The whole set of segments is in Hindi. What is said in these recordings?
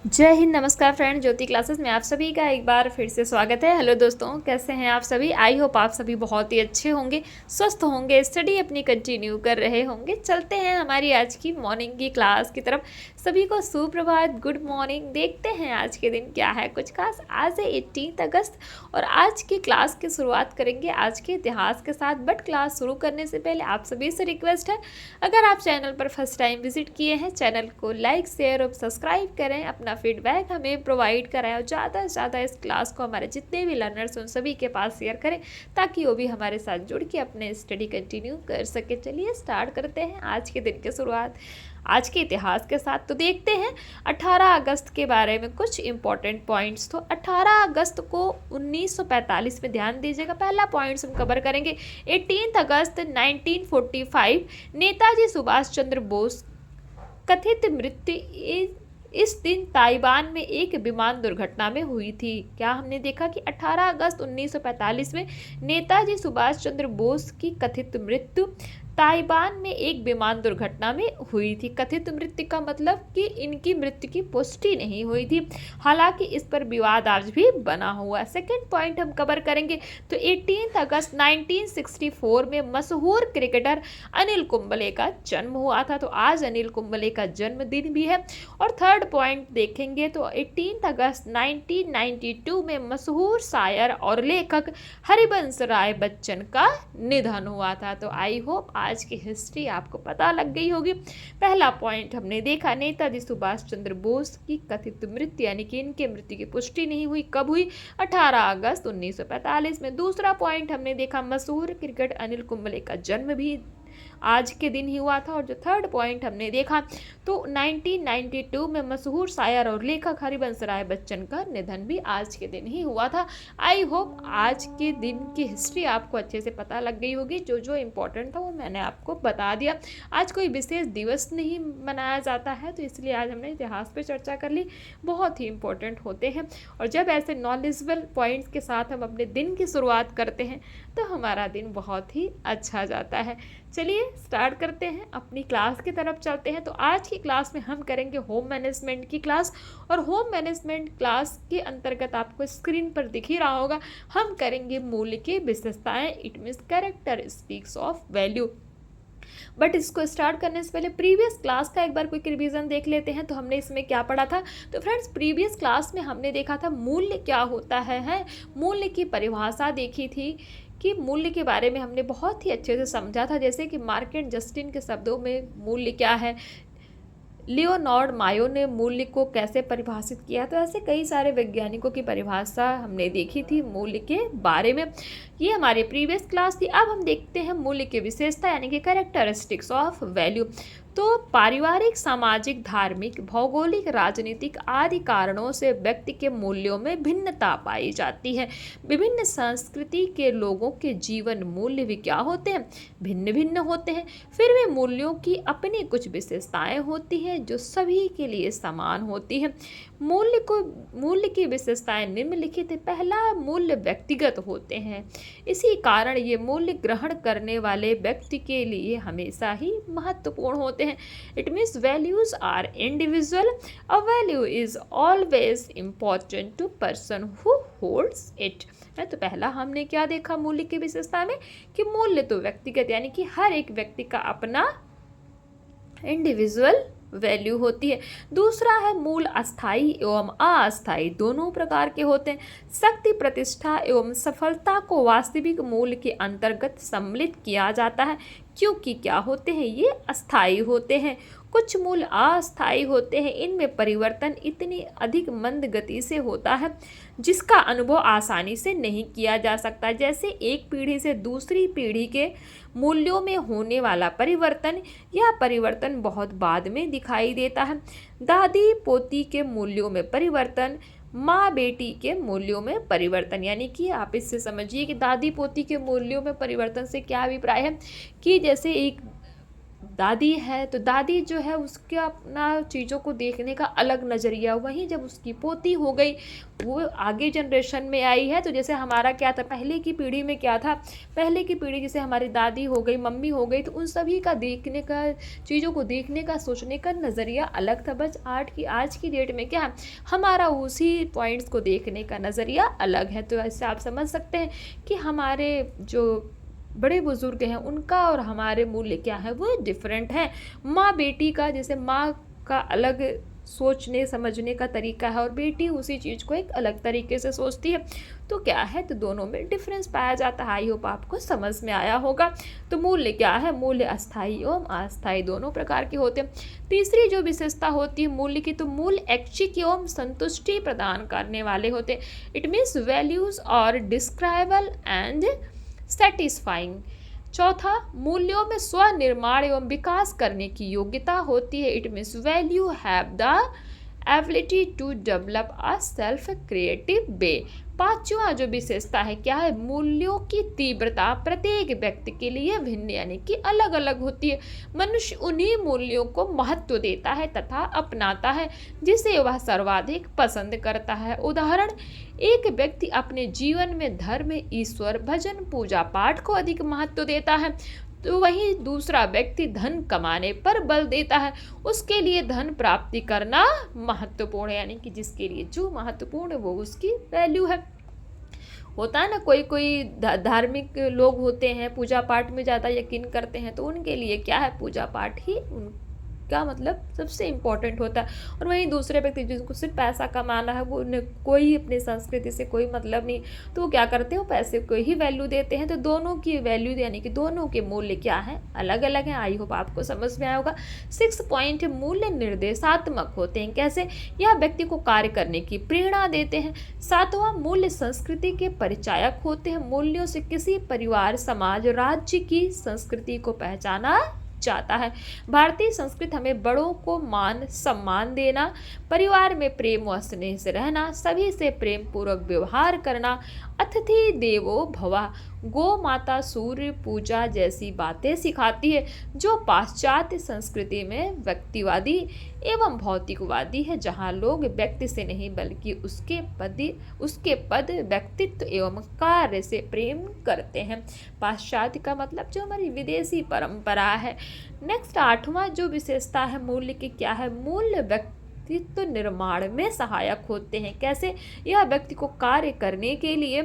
जय हिंद, नमस्कार फ्रेंड। ज्योति क्लासेस में आप सभी का एक बार फिर से स्वागत है। हेलो दोस्तों, कैसे हैं आप सभी? आई होप आप सभी बहुत ही अच्छे होंगे, स्वस्थ होंगे, स्टडी अपनी कंटिन्यू कर रहे होंगे। चलते हैं हमारी आज की मॉर्निंग की क्लास की तरफ। सभी को सुप्रभात, गुड मॉर्निंग। देखते हैं आज के दिन क्या है कुछ खास। आज है 18 अगस्त और आज की क्लास की शुरुआत करेंगे आज के इतिहास के साथ। बट क्लास शुरू करने से पहले आप सभी से रिक्वेस्ट है, अगर आप चैनल पर फर्स्ट टाइम विजिट किए हैं, चैनल को लाइक शेयर और सब्सक्राइब करें, अपना फीडबैक हमें प्रोवाइड कराएं और ज़्यादा से ज़्यादा इस क्लास को हमारे जितने भी लर्नर्स उन सभी के पास शेयर करें ताकि वो भी हमारे साथ जुड़ के अपने स्टडी कंटिन्यू कर सके। चलिए स्टार्ट करते हैं आज के दिन की शुरुआत आज के इतिहास के साथ। तो देखते हैं 18 अगस्त के बारे में कुछ इंपॉर्टेंट पॉइंट्स। तो 18 अगस्त को 1945 में, ध्यान दीजिएगा, पहला पॉइंट्स हम कवर करेंगे। 18 अगस्त 1945 नेताजी सुभाष चंद्र बोस कथित मृत्यु इस दिन ताइवान में एक विमान दुर्घटना में हुई थी। क्या हमने देखा कि 18 अगस्त 1945 में नेताजी सुभाष चंद्र बोस की कथित मृत्यु ताइवान में एक विमान दुर्घटना में हुई थी। कथित मृत्यु का मतलब कि इनकी मृत्यु की पुष्टि नहीं हुई थी, हालांकि इस पर विवाद आज भी बना हुआ है। सेकेंड पॉइंट हम कवर करेंगे। तो 18 अगस्त 1964 में मशहूर क्रिकेटर अनिल कुंबले का जन्म हुआ था। तो आज अनिल कुंबले का जन्मदिन भी है। और थर्ड पॉइंट देखेंगे तो 18 अगस्त 1992 में मशहूर शायर और लेखक हरिवंश राय बच्चन का निधन हुआ था। तो आई होप आज की हिस्ट्री आपको पता लग गई होगी। पहला पॉइंट हमने देखा, नेताजी सुभाष चंद्र बोस की कथित मृत्यु, यानी कि इनके मृत्यु की पुष्टि नहीं हुई। कब हुई? 18 अगस्त 1945 में। दूसरा पॉइंट हमने देखा, मशहूर क्रिकेट अनिल कुंबले का जन्म भी आज के दिन ही हुआ था। और जो थर्ड पॉइंट हमने देखा तो 1992 में मशहूर शायर और लेखक हरिवंश राय बच्चन का निधन भी आज के दिन ही हुआ था। आई होप आज के दिन की हिस्ट्री आपको अच्छे से पता लग गई होगी। जो जो इम्पोर्टेंट था वो मैंने आपको बता दिया। आज कोई विशेष दिवस नहीं मनाया जाता है, तो इसलिए आज हमने इतिहास पे चर्चा कर ली। बहुत ही इम्पोर्टेंट होते हैं और जब ऐसे नॉलेजेबल पॉइंट्स के साथ हम अपने दिन की शुरुआत करते हैं तो हमारा दिन बहुत ही अच्छा जाता है। चलिए स्टार्ट करते हैं, अपनी क्लास की तरफ चलते हैं। तो आज की क्लास में हम करेंगे होम मैनेजमेंट की क्लास। और होम मैनेजमेंट क्लास के अंतर्गत आपको स्क्रीन पर दिख ही रहा होगा, हम करेंगे मूल्य की विशेषताएं। It means character speaks of value. But इसको स्टार्ट करने से पहले प्रीवियस क्लास का एक बार क्विक रिवीजन देख लेते हैं। तो हमने इसमें क्या पढ़ा था? तो फ्रेंड्स, प्रीवियस क्लास में हमने देखा था मूल्य क्या होता है मूल्य की परिभाषा देखी थी कि मूल्य के बारे में हमने बहुत ही अच्छे से समझा था। जैसे कि मार्केट जस्टिन के शब्दों में मूल्य क्या है, लियोनार्ड मायो ने मूल्य को कैसे परिभाषित किया। तो ऐसे कई सारे वैज्ञानिकों की परिभाषा हमने देखी थी मूल्य के बारे में। ये हमारी प्रीवियस क्लास थी। अब हम देखते हैं मूल्य की विशेषता, यानी कि कैरेक्टरिस्टिक्स ऑफ वैल्यू। तो पारिवारिक, सामाजिक, धार्मिक, भौगोलिक, राजनीतिक आदि कारणों से व्यक्ति के मूल्यों में भिन्नता पाई जाती है। विभिन्न संस्कृति के लोगों के जीवन मूल्य भी क्या होते हैं? भिन्न भिन्न होते हैं। फिर वे मूल्यों की अपनी कुछ विशेषताएं होती हैं जो सभी के लिए समान होती हैं। मूल्य की विशेषताएं निम्नलिखित है। पहला, मूल्य व्यक्तिगत होते हैं, इसी कारण ये मूल्य ग्रहण करने वाले व्यक्ति के लिए हमेशा ही महत्वपूर्ण होते हैं। It means values are individual, a value is always important to person who holds it. तो पहला हमने क्या देखा मूल्य की विशेषता में कि मूल्य तो व्यक्तिगत, यानी कि हर एक व्यक्ति का अपना इंडिविजुअल वैल्यू होती है। दूसरा है मूल अस्थाई एवं अस्थाई दोनों प्रकार के होते हैं। शक्ति, प्रतिष्ठा एवं सफलता को वास्तविक मूल्य के अंतर्गत सम्मिलित किया जाता है, क्योंकि क्या होते हैं? ये अस्थाई होते हैं। कुछ मूल्य अस्थाई होते हैं, इनमें परिवर्तन इतनी अधिक मंद गति से होता है जिसका अनुभव आसानी से नहीं किया जा सकता। जैसे एक पीढ़ी से दूसरी पीढ़ी के मूल्यों में होने वाला परिवर्तन, यह परिवर्तन बहुत बाद में दिखाई देता है। दादी पोती के मूल्यों में परिवर्तन, माँ बेटी के मूल्यों में परिवर्तन। यानी कि आप इससे समझिए कि दादी पोती के मूल्यों में परिवर्तन से क्या अभिप्राय है कि जैसे एक दादी है तो दादी जो है उसका अपना चीज़ों को देखने का अलग नज़रिया, वहीं जब उसकी पोती हो गई वो आगे जनरेशन में आई है, तो जैसे हमारा क्या था पहले की पीढ़ी में, क्या था पहले की पीढ़ी जैसे हमारी दादी हो गई, मम्मी हो गई, तो उन सभी का देखने का, चीज़ों को देखने का, सोचने का नज़रिया अलग था। बस आज की डेट में क्या है, हमारा उसी पॉइंट्स को देखने का नज़रिया अलग है। तो ऐसे आप समझ सकते हैं कि हमारे जो बड़े बुजुर्ग हैं उनका और हमारे मूल्य क्या है वो डिफरेंट है। माँ बेटी का, जैसे माँ का अलग सोचने समझने का तरीका है और बेटी उसी चीज़ को एक अलग तरीके से सोचती है, तो क्या है, तो दोनों में डिफरेंस पाया जाता है। आई होप आपको समझ में आया होगा। तो मूल्य क्या है, मूल्य अस्थाई एवं अस्थाई दोनों प्रकार के होते हैं। तीसरी जो विशेषता होती है मूल्य की, तो मूल्य ऐच्छिक एवं संतुष्टि प्रदान करने वाले होते हैं। इट मीन्स वैल्यूज और डिस्क्राइबल एंड सेटिस्फाइंग। चौथा, मूल्यों में स्वनिर्माण एवं विकास करने की योग्यता होती है। It means value have the ability to develop a self creative way. पांचवा जो विशेषता है क्या है, मूल्यों की तीव्रता प्रत्येक व्यक्ति के लिए भिन्न यानी कि अलग अलग होती है। मनुष्य उन्हीं मूल्यों को महत्व देता है तथा अपनाता है जिसे वह सर्वाधिक पसंद करता है। उदाहरण, एक व्यक्ति अपने जीवन में धर्म, ईश्वर, भजन, पूजा पाठ को अधिक महत्व देता है, तो वहीं दूसरा व्यक्ति धन कमाने पर बल देता है। उसके लिए धन प्राप्ति करना महत्वपूर्ण है, यानी कि जिसके लिए जो महत्वपूर्ण है वो उसकी वैल्यू है। होता है ना, कोई कोई धार्मिक लोग होते हैं, पूजा पाठ में ज़्यादा यकीन करते हैं, तो उनके लिए क्या है, पूजा पाठ ही उनका मतलब सबसे इम्पोर्टेंट होता है। और वहीं दूसरे व्यक्ति जिनको सिर्फ पैसा कमाना है, वो उन्हें कोई अपनी संस्कृति से कोई मतलब नहीं, तो वो क्या करते हैं, वो पैसे को ही वैल्यू देते हैं। तो दोनों की वैल्यू यानी कि दोनों के मूल्य क्या है, अलग अलग हैं। आई होप आपको समझ में आया होगा। 6 पॉइंट, मूल्य निर्देशात्मक होते हैं। कैसे, यह व्यक्ति को कार्य करने की प्रेरणा देते हैं। 7वां, मूल्य संस्कृति के परिचायक होते हैं। मूल्यों से किसी परिवार, समाज, राज्य की संस्कृति को पहचाना जाता है। भारतीय संस्कृति हमें बड़ों को मान सम्मान देना, परिवार में प्रेम व स्नेह से रहना, सभी से प्रेम पूर्वक व्यवहार करना, अतिथि देवो भव, गो माता, सूर्य पूजा जैसी बातें सिखाती है, जो पाश्चात्य संस्कृति में व्यक्तिवादी एवं भौतिकवादी है, जहाँ लोग व्यक्ति से नहीं बल्कि उसके पद, व्यक्तित्व एवं कार्य से प्रेम करते हैं। पाश्चात्य का मतलब जो हमारी विदेशी परंपरा है। नेक्स्ट 8वां जो विशेषता है मूल्य की क्या है, मूल्य व्यक्तित्व निर्माण में सहायक होते हैं। कैसे, यह व्यक्ति को कार्य करने के लिए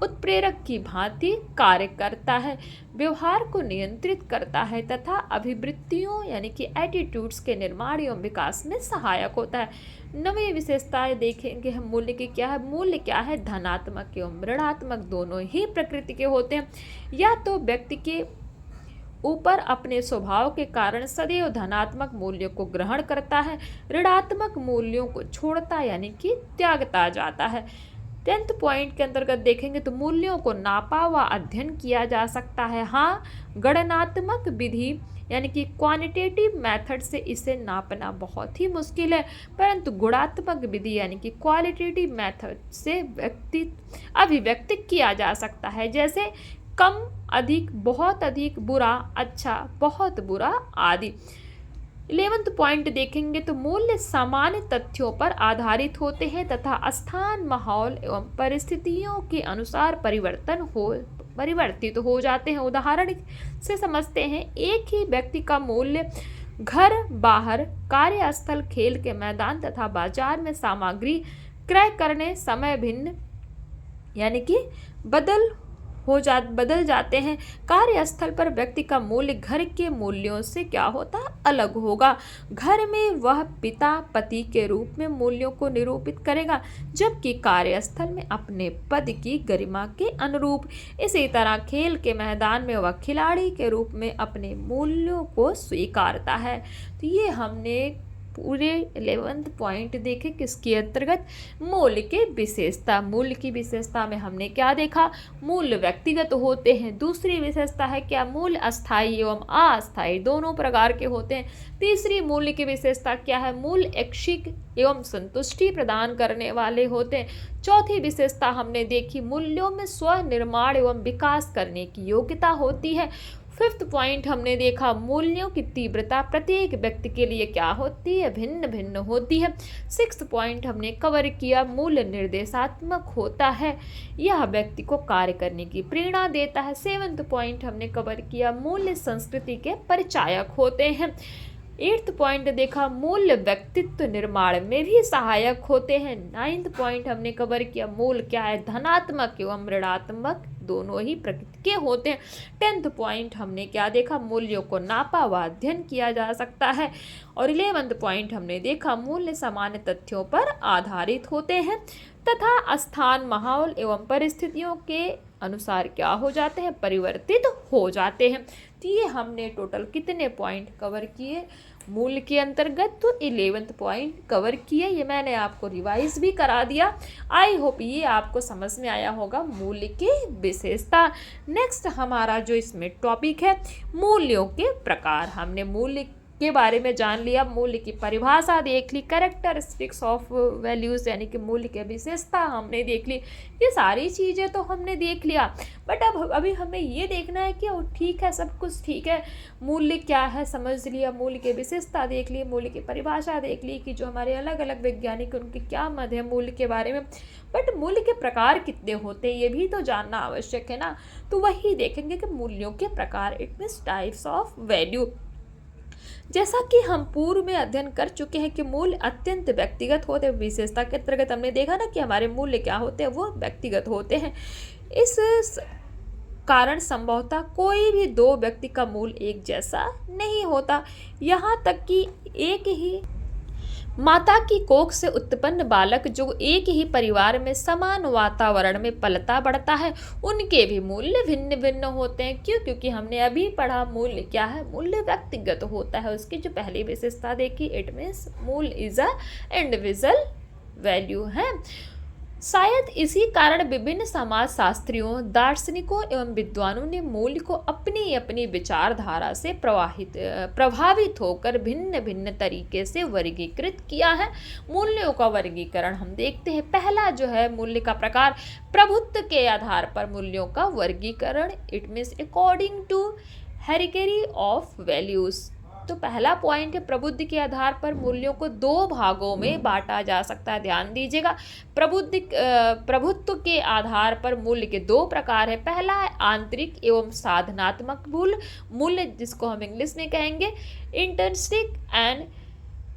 उत्प्रेरक की भांति कार्य करता है, व्यवहार को नियंत्रित करता है तथा अभिवृत्तियों यानी कि एटीट्यूड्स के निर्माण एवं विकास में सहायक होता है। 9वीं विशेषताएं देखेंगे हम मूल्य की क्या है, मूल्य क्या है, धनात्मक एवं ऋणात्मक दोनों ही प्रकृति के होते हैं। या तो व्यक्ति के ऊपर अपने स्वभाव के कारण सदैव धनात्मक मूल्यों को ग्रहण करता है, ऋणात्मक मूल्यों को छोड़ता यानी कि त्यागता जाता है। 10th पॉइंट के अंतर्गत देखेंगे तो मूल्यों को नापा व अध्ययन किया जा सकता है। हाँ, गणनात्मक विधि यानी कि क्वांटिटेटिव मेथड से इसे नापना बहुत ही मुश्किल है, परंतु गुणात्मक विधि यानी कि क्वालिटेटिव मेथड से अभिव्यक्त किया जा सकता है। जैसे कम, अधिक, बहुत अधिक, बुरा, अच्छा, बहुत बुरा आदि। 11th पॉइंट देखेंगे तो मूल्य सामान्य तथ्यों पर आधारित होते हैं तथा स्थान, माहौल एवं परिस्थितियों के अनुसार परिवर्तित हो जाते हैं। उदाहरण से समझते हैं, एक ही व्यक्ति का मूल्य घर, बाहर, कार्यस्थल, खेल के मैदान तथा बाजार में सामग्री क्रय करने समय भिन्न यानी कि बदल जाते हैं। कार्यस्थल पर व्यक्ति का मूल्य घर के मूल्यों से क्या होता है, अलग होगा। घर में वह पिता, पति के रूप में मूल्यों को निरूपित करेगा, जबकि कार्यस्थल में अपने पद की गरिमा के अनुरूप। इसी तरह खेल के मैदान में वह खिलाड़ी के रूप में अपने मूल्यों को स्वीकारता है। तो ये हमने पूरे 11th पॉइंट देखे किसके अंतर्गत, मूल्य के विशेषता। मूल्य की विशेषता में हमने क्या देखा, मूल्य व्यक्तिगत होते हैं। दूसरी विशेषता है क्या, मूल्य अस्थाई एवं अस्थाई दोनों प्रकार के होते हैं। तीसरी मूल्य की विशेषता क्या है, मूल्य ऐच्छिक एवं संतुष्टि प्रदान करने वाले होते हैं। चौथी विशेषता हमने देखी, मूल्यों में स्वनिर्माण एवं विकास करने की योग्यता होती है। फिफ्थ पॉइंट हमने देखा मूल्यों की तीव्रता प्रत्येक व्यक्ति के लिए क्या होती है, भिन्न भिन्न होती है। सिक्स्थ पॉइंट हमने कवर किया मूल्य निर्देशात्मक होता है, यह व्यक्ति को कार्य करने की प्रेरणा देता है। सेवंथ पॉइंट हमने कवर किया मूल्य संस्कृति के परिचायक होते हैं। एट्थ पॉइंट देखा मूल्य व्यक्तित्व निर्माण में भी सहायक होते हैं। नाइन्थ पॉइंट हमने कवर किया मूल्य क्या है, धनात्मक एवं ऋणात्मक दोनों ही प्रकृति के होते हैं। टेंथ पॉइंट हमने क्या देखा, मूल्यों को नापा व अध्ययन किया जा सकता है। और 11th पॉइंट हमने देखा मूल्य सामान्य तथ्यों पर आधारित होते हैं तथा स्थान, माहौल एवं परिस्थितियों के अनुसार क्या हो जाते हैं, परिवर्तित हो जाते हैं। तो ये हमने टोटल कितने पॉइंट कवर किए मूल्य के अंतर्गत, तो 11th पॉइंट कवर किए। ये मैंने आपको रिवाइज भी करा दिया। आई होप ये आपको समझ में आया होगा मूल्य की विशेषता। नेक्स्ट हमारा जो इसमें टॉपिक है मूल्यों के प्रकार। हमने मूल्य के बारे में जान लिया, मूल्य की परिभाषा देख ली, कैरेक्टरिस्टिक्स ऑफ वैल्यूज़ यानी कि मूल्य की विशेषता हमने देख ली। ये सारी चीज़ें तो हमने देख लिया, बट अब अभी हमें ये देखना है कि ठीक है, सब कुछ ठीक है, मूल्य क्या है समझ लिया, मूल्य की विशेषता देख ली, मूल्य की परिभाषा देख ली कि जो हमारे अलग अलग वैज्ञानिक उनके क्या मत है मूल्य के बारे में, बट मूल्य के प्रकार कितने होते हैं ये भी तो जानना आवश्यक है ना। तो वही देखेंगे कि मूल्यों के प्रकार, it means types of value. जैसा कि हम पूर्व में अध्ययन कर चुके हैं कि मूल्य अत्यंत व्यक्तिगत होते हैं। विशेषता के अंतर्गत हमने देखा ना कि हमारे मूल्य क्या होते हैं, वो व्यक्तिगत होते हैं। इस कारण संभवतः कोई भी दो व्यक्ति का मूल्य एक जैसा नहीं होता। यहाँ तक कि एक ही माता की कोख से उत्पन्न बालक जो एक ही परिवार में समान वातावरण में पलता बढ़ता है, उनके भी मूल्य भिन्न भिन्न होते हैं। क्यों? क्योंकि हमने अभी पढ़ा मूल्य क्या है, मूल्य व्यक्तिगत होता है। उसकी जो पहली विशेषता देखी, इट मीन्स मूल्य इज अ इंडिविजुअल वैल्यू है। शायद इसी कारण विभिन्न समाजशास्त्रियों, दार्शनिकों एवं विद्वानों ने मूल्य को अपनी अपनी विचारधारा से प्रभावित होकर भिन्न भिन्न तरीके से वर्गीकृत किया है। मूल्यों का वर्गीकरण हम देखते हैं। पहला जो है मूल्य का प्रकार, प्रभुत्व के आधार पर मूल्यों का वर्गीकरण, it means according to hierarchy of values. तो पहला पॉइंट है प्रबुद्धि के आधार पर मूल्यों को दो भागों में बांटा जा सकता है। ध्यान दीजिएगा, प्रभुत्व के आधार पर मूल्य के दो प्रकार है। पहला है आंतरिक एवं साधनात्मक मूल्य, जिसको हम इंग्लिश में कहेंगे इंट्रिंसिक एंड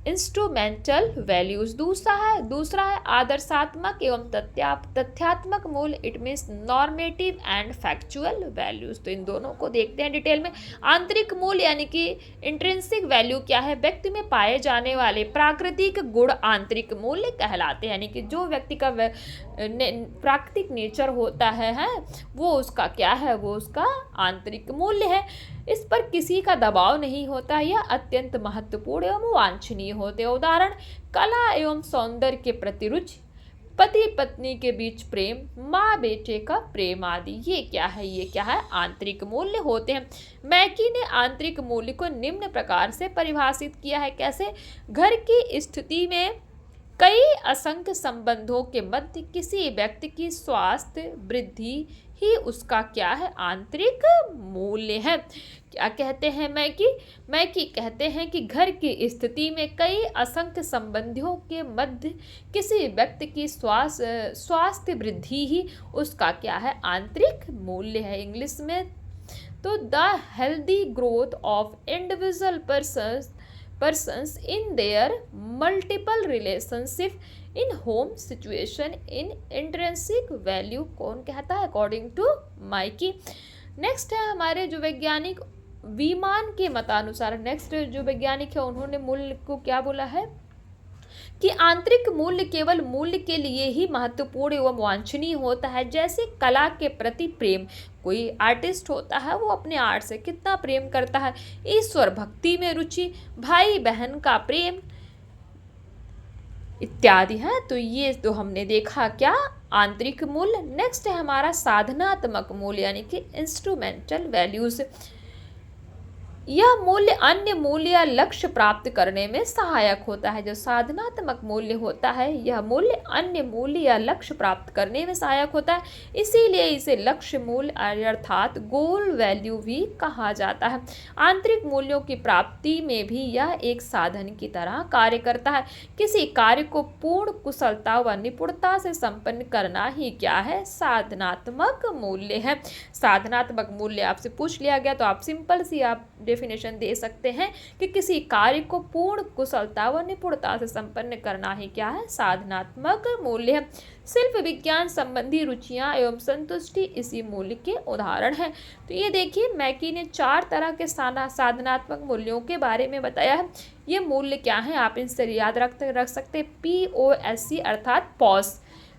इंस्ट्रूमेंटल वैल्यूज। दूसरा है आदर्शात्मक एवं तथ्यात्मक मूल्य, it means normative and factual values. तो इन दोनों को देखते हैं डिटेल में। आंतरिक मूल्य यानी कि इंट्रिंसिक वैल्यू क्या है, व्यक्ति में पाए जाने वाले प्राकृतिक गुण आंतरिक मूल्य कहलाते हैं। यानी कि जो व्यक्ति का प्राकृतिक नेचर होता है वो उसका क्या है, वो उसका आंतरिक मूल्य है। इस पर किसी का दबाव नहीं होता, यह अत्यंत महत्वपूर्ण एवं वांछनीय होते हैं। उदाहरण, कला एवं सौंदर्य के प्रति रुचि, पति पत्नी के बीच प्रेम, माँ बेटे का प्रेम आदि। ये क्या है आंतरिक मूल्य होते हैं। मैकी ने आंतरिक मूल्य को निम्न प्रकार से परिभाषित किया है। कैसे? घर की स्थिति में कई असंख्य संबंधों के मध्य किसी व्यक्ति की स्वास्थ्य वृद्धि ही उसका क्या है, आंतरिक मूल्य है। क्या कहते हैं मैकी कहते हैं कि घर की स्थिति में कई असंख्य संबंधियों के मध्य किसी व्यक्ति की स्वास्थ्य वृद्धि ही उसका क्या है, आंतरिक मूल्य है। इंग्लिश में तो the healthy growth of individual persons in their multiple relationship in home situation in intrinsic value कौन कहता है, अकॉर्डिंग टू माइकी। नेक्स्ट है हमारे जो वैज्ञानिक वीमान के मतानुसार, नेक्स्ट जो वैज्ञानिक है उन्होंने मूल्य को क्या बोला है कि आंतरिक मूल्य केवल मूल्य के लिए ही महत्वपूर्ण एवं वांछनीय होता है। जैसे कला के प्रति प्रेम, कोई आर्टिस्ट होता है वो अपने आर्ट से कितना प्रेम करता है। ईश्वर भक्ति में रुचि, भाई बहन का प्रेम इत्यादि है। तो ये तो हमने देखा क्या, आंतरिक मूल्य। नेक्स्ट है हमारा साधनात्मक मूल्य यानी कि इंस्ट्रूमेंटल वैल्यूज। यह मूल्य अन्य मूल्य या लक्ष्य प्राप्त करने में सहायक होता है। जो साधनात्मक मूल्य होता है यह मूल्य अन्य मूल्य या लक्ष्य प्राप्त करने में सहायक होता है, इसीलिए इसे लक्ष्य मूल्य अर्थात गोल वैल्यू भी कहा जाता है। आंतरिक मूल्यों की प्राप्ति में भी यह एक साधन की तरह कार्य करता है। किसी कार्य को पूर्ण कुशलता व निपुणता से संपन्न करना ही क्या है, साधनात्मक मूल्य है। साधनात्मक मूल्य आपसे पूछ लिया गया तो आप सिंपल सी आप डेफिनेशन दे सकते हैं कि किसी कार्य को पूर्ण कुशलता व निपुणता से संपन्न करना ही क्या है, साधनात्मक मूल्य है। शिल्प विज्ञान संबंधी रुचियां एवं संतुष्टि इसी मूल्य के उदाहरण हैं। तो ये देखिए मैकी ने 4 तरह के साधनात्मक मूल्यों के बारे में बताया है। ये मूल्य क्या है आप इनसे याद रख सकते हैं, POSC अर्थात पॉज।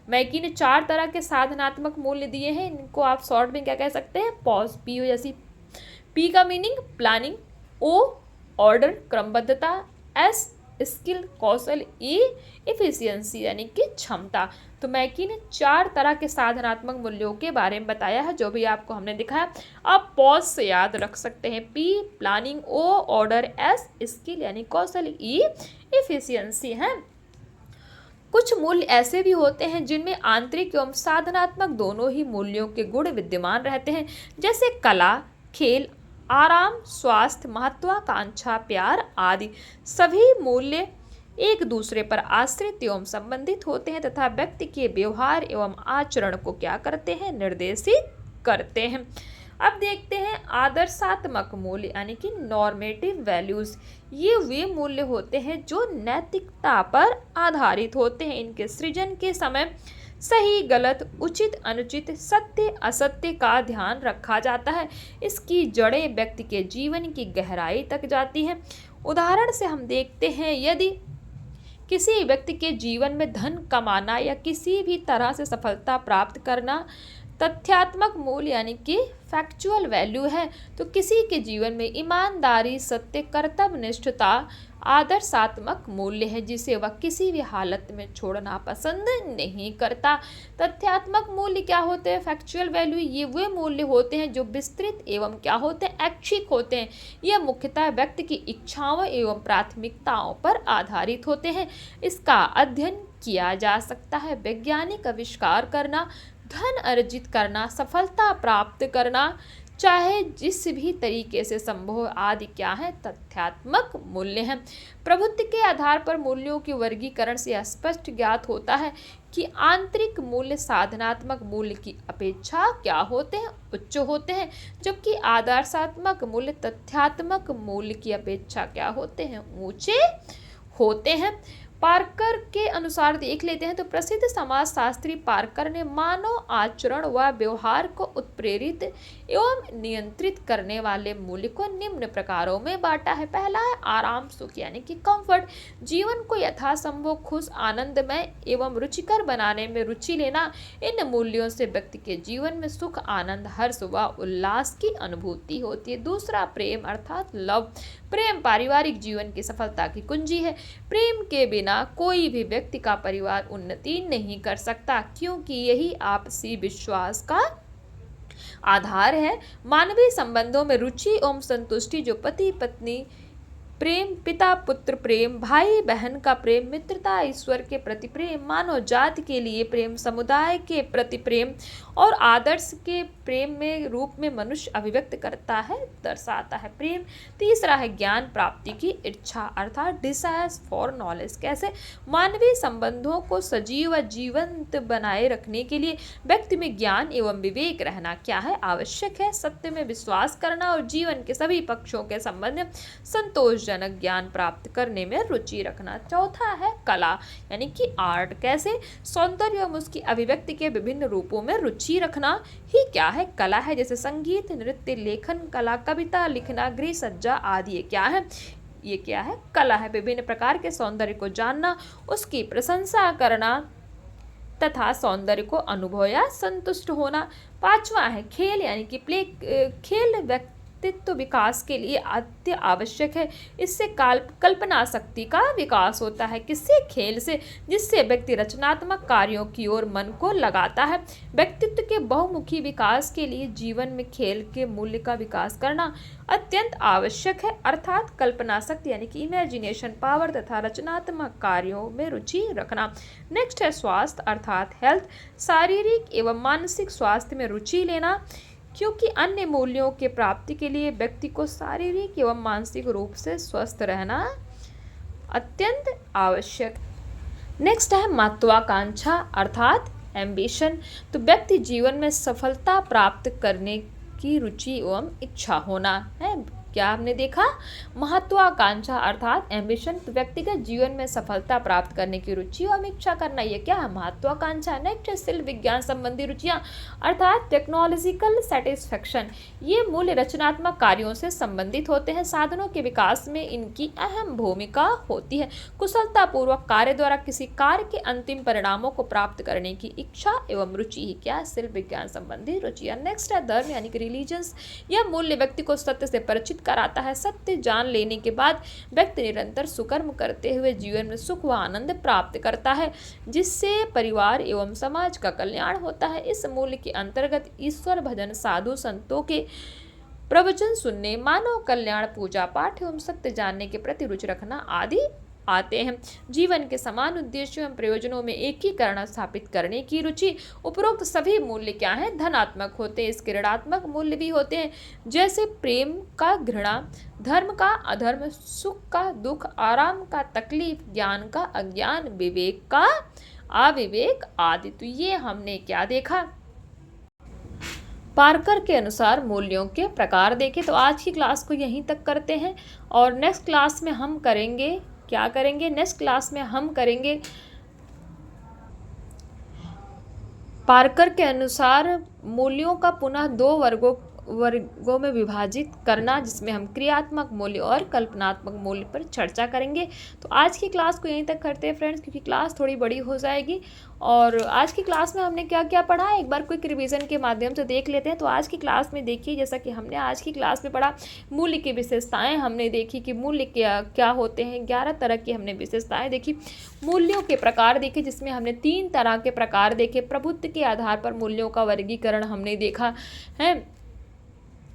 मैकी ने 4 तरह के साधनात्मक मूल्य दिए हैं, इनको आप शॉर्ट में क्या कह सकते हैं, पॉज। POSC। P का मीनिंग प्लानिंग, O ऑर्डर क्रमबद्धता, S स्किल कौशल, E इफिशियंसी यानी कि क्षमता। तो मैकी ने 4 तरह के साधनात्मक मूल्यों के बारे में बताया है जो भी आपको हमने दिखाया। आप पॉज से याद रख सकते हैं, P planning, O order, S skill यानी कौशल, E इफिशियंसी है। कुछ मूल्य ऐसे भी होते हैं जिनमें आंतरिक एवं साधनात्मक दोनों ही मूल्यों के गुण विद्यमान रहते हैं, जैसे कला, खेल, आराम, स्वास्थ्य, महत्वाकांक्षा, प्यार आदि। सभी मूल्य एक दूसरे पर आश्रित एवं संबंधित होते हैं तथा व्यक्ति के व्यवहार एवं आचरण को क्या करते हैं, निर्देशित करते हैं। अब देखते हैं आदर्शात्मक मूल्य यानी कि नॉर्मेटिव वैल्यूज। ये वे मूल्य होते हैं जो नैतिकता पर आधारित होते हैं। इनके सृजन के समय सही गलत, उचित अनुचित, सत्य असत्य का ध्यान रखा जाता है। इसकी जड़ें व्यक्ति के जीवन की गहराई तक जाती हैं। उदाहरण से हम देखते हैं, यदि किसी व्यक्ति के जीवन में धन कमाना या किसी भी तरह से सफलता प्राप्त करना तथ्यात्मक मूल्य यानी कि फैक्चुअल वैल्यू है, तो किसी के जीवन में ईमानदारी, सत्य, कर्तव्यनिष्ठता आदर्शात्मक मूल्य है जिसे वह किसी भी हालत में छोड़ना पसंद नहीं करता। तथ्यात्मक मूल्य क्या होते हैं, फैक्चुअल वैल्यू, ये वे मूल्य होते हैं जो विस्तृत एवं क्या होते हैं, ऐच्छिक होते हैं। यह मुख्यतः व्यक्ति की इच्छाओं एवं प्राथमिकताओं पर आधारित होते हैं। इसका अध्ययन किया जा सकता है। वैज्ञानिक आविष्कार करना, धन अर्जित करना, सफलता प्राप्त करना, चाहे जिस भी तरीके से संभव आदि क्या है, तथ्यात्मक मूल्य हैं। प्रभुत्व के आधार पर मूल्यों के वर्गीकरण से स्पष्ट ज्ञात होता है कि आंतरिक मूल्य साधनात्मक मूल्य की अपेक्षा क्या होते हैं, उच्च होते हैं, जबकि आदर्शात्मक मूल्य तथ्यात्मक मूल्य की अपेक्षा क्या होते हैं, ऊंचे होते हैं। पार्कर के अनुसार देख लेते हैं तो प्रसिद्ध समाजशास्त्री पार्कर ने मानव आचरण व व्यवहार को उत्प्रेरित एवं नियंत्रित करने वाले मूल्य को निम्न प्रकारों में बांटा है। पहला है आराम सुख यानी कि कंफर्ट, जीवन को यथासंभव खुश, आनंदमय एवं रुचिकर बनाने में रुचि लेना। इन मूल्यों से व्यक्ति के जीवन में सुख, आनंद, हर्ष व उल्लास की अनुभूति होती है। दूसरा प्रेम अर्थात लव, प्रेम पारिवारिक जीवन की सफलता की कुंजी है। प्रेम के बिना कोई भी व्यक्ति का परिवार उन्नति नहीं कर सकता, क्योंकि यही आपसी विश्वास का आधार है। मानवीय संबंधों में रुचि एवं संतुष्टि जो पति पत्नी प्रेम, पिता पुत्र प्रेम, भाई बहन का प्रेम, मित्रता, ईश्वर के प्रति प्रेम, मानव जाति के लिए प्रेम, समुदाय के प्रति प्रेम और आदर्श के प्रेम में रूप में मनुष्य अभिव्यक्त करता है, दर्शाता है प्रेम। तीसरा है ज्ञान प्राप्ति की इच्छा अर्थात डिजायर्स फॉर नॉलेज। कैसे, मानवीय संबंधों को सजीव व जीवंत बनाए रखने के लिए व्यक्ति में ज्ञान एवं विवेक रहना क्या है, आवश्यक है। सत्य में विश्वास करना और जीवन के सभी पक्षों के संबंध में संतोषजनक ज्ञान प्राप्त करने में रुचि रखना। चौथा है कला यानी कि आर्ट। कैसे, सौंदर्य एवं उसकी अभिव्यक्ति के विभिन्न रूपों में रुचि रखना ही क्या है, कला है। जैसे संगीत, नृत्य, लेखन कला, कविता लिखना, गृह सज्जा आदि ये क्या है, ये क्या है, कला है। विभिन्न प्रकार के सौंदर्य को जानना, उसकी प्रशंसा करना तथा सौंदर्य को अनुभव या संतुष्ट होना। पांचवा है खेल यानी कि प्ले। खेल व्यक्तित्व विकास के लिए अति आवश्यक है। इससे कल्पना शक्ति का विकास होता है। किसी खेल से, जिससे व्यक्ति रचनात्मक कार्यों की ओर मन को लगाता है। व्यक्तित्व के बहुमुखी विकास के लिए जीवन में खेल के मूल्य का विकास करना अत्यंत आवश्यक है, अर्थात कल्पना शक्ति यानी कि इमेजिनेशन पावर तथा रचनात्मक कार्यों में रुचि रखना। नेक्स्ट है स्वास्थ्य अर्थात हेल्थ, शारीरिक एवं मानसिक स्वास्थ्य में रुचि लेना, क्योंकि अन्य मूल्यों के प्राप्ति के लिए व्यक्ति को शारीरिक एवं मानसिक रूप से स्वस्थ रहना अत्यंत आवश्यक। नेक्स्ट है महत्वाकांक्षा अर्थात एम्बिशन। तो व्यक्ति जीवन में सफलता प्राप्त करने की रुचि एवं इच्छा होना है। क्या हमने देखा? महत्वाकांक्षा अर्थात एम्बिशन, तो व्यक्तिगत जीवन में सफलता प्राप्त करने की रुचि और इच्छा करना, ये क्या है? महत्वाकांक्षा। नेक्स्ट शिल्प विज्ञान संबंधी रुचियां अर्थात टेक्नोलॉजिकल सेटिस्फेक्शन। ये मूल्य रचनात्मक कार्यों से संबंधित होते हैं। साधनों के विकास में इनकी अहम भूमिका होती है। कुशलतापूर्वक कार्य द्वारा किसी कार्य के अंतिम परिणामों को प्राप्त करने की इच्छा एवं रुचि ही क्या? शिल्प विज्ञान संबंधी रुचियां। नेक्स्ट है धर्म यानी कि रिलीजन्स। यह मूल्य व्यक्ति को सत्य से परिचित कराता है। सत्य जान लेने के बाद व्यक्ति निरंतर सुकर्म करते हुए जीवन में सुख व आनंद प्राप्त करता है, जिससे परिवार एवं समाज का कल्याण होता है। इस मूल्य के अंतर्गत ईश्वर भजन, साधु संतों के प्रवचन सुनने, मानव कल्याण, पूजा पाठ एवं सत्य जानने के प्रति रुचि रखना आदि आते हैं। जीवन के समान उद्देश्यों एवं प्रयोजनों में एकीकरण स्थापित करने की रुचि। उपरोक्त सभी मूल्य क्या हैं? धनात्मक होते हैं। इसके ऋणात्मक मूल्य भी होते हैं, जैसे प्रेम का घृणा, धर्म का अधर्म, सुख का दुख, आराम का तकलीफ, ज्ञान का अज्ञान, विवेक का अविवेक आदि। तो ये हमने क्या देखा? पार्कर के अनुसार मूल्यों के प्रकार देखे। तो आज की क्लास को यहीं तक करते हैं और नेक्स्ट क्लास में हम करेंगे क्या करेंगे? नेक्स्ट क्लास में हम करेंगे पार्कर के अनुसार मूल्यों का पुनः दो वर्गों में विभाजित करना, जिसमें हम क्रियात्मक मूल्य और कल्पनात्मक मूल्य पर चर्चा करेंगे। तो आज की क्लास को यहीं तक करते हैं फ्रेंड्स, क्योंकि क्लास थोड़ी बड़ी हो जाएगी। और आज की क्लास में हमने क्या क्या पढ़ा, एक बार क्विक रिवीजन के माध्यम से देख लेते हैं। तो आज की क्लास में देखिए, जैसा कि हमने आज की क्लास में पढ़ा, मूल्य की विशेषताएं हमने देखी कि मूल्य क्या होते हैं। 11 तरह की हमने विशेषताएं देखी। मूल्यों के प्रकार देखे, जिसमें हमने 3 तरह के प्रकार देखे। प्रभुत्व के आधार पर मूल्यों का वर्गीकरण हमने देखा है।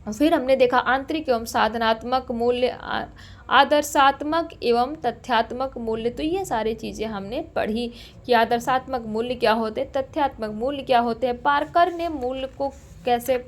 फिर हमने देखा आंतरिक एवं साधनात्मक मूल्य, आदर्शात्मक एवं तथ्यात्मक मूल्य। तो ये सारी चीज़ें हमने पढ़ी कि आदर्शात्मक मूल्य क्या होते हैं, तथ्यात्मक मूल्य क्या होते हैं, पार्कर ने मूल्य को कैसे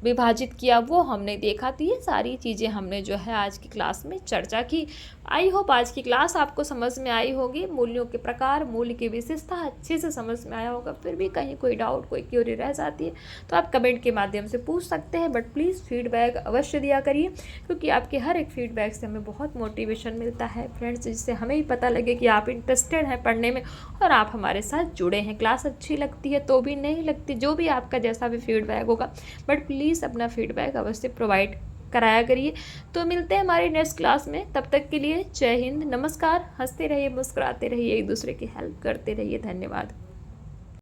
विभाजित किया वो हमने देखा। तो ये सारी चीज़ें हमने जो है आज की क्लास में चर्चा की। आई होप आज की क्लास आपको समझ में आई होगी। मूल्यों के प्रकार, मूल्य की विशेषता अच्छे से समझ में आया होगा। फिर भी कहीं कोई डाउट, कोई क्यूरी रह जाती है तो आप कमेंट के माध्यम से पूछ सकते हैं, बट प्लीज़ फीडबैक अवश्य दिया करिए, क्योंकि आपके हर एक फीडबैक से हमें बहुत मोटिवेशन मिलता है फ्रेंड्स, जिससे हमें ही पता लगे कि आप इंटरेस्टेड हैं पढ़ने में और आप हमारे साथ जुड़े हैं। क्लास अच्छी लगती है तो भी, नहीं लगती, जो भी आपका जैसा भी फीडबैक होगा, बट प्लीज़ अपना फीडबैक अवश्य प्रोवाइड कराया करिए। तो मिलते हैं हमारी नेक्स्ट क्लास में, तब तक के लिए जय हिंद, नमस्कार। हंसते रहिए, मुस्कुराते रहिए, एक दूसरे की हेल्प करते रहिए। धन्यवाद।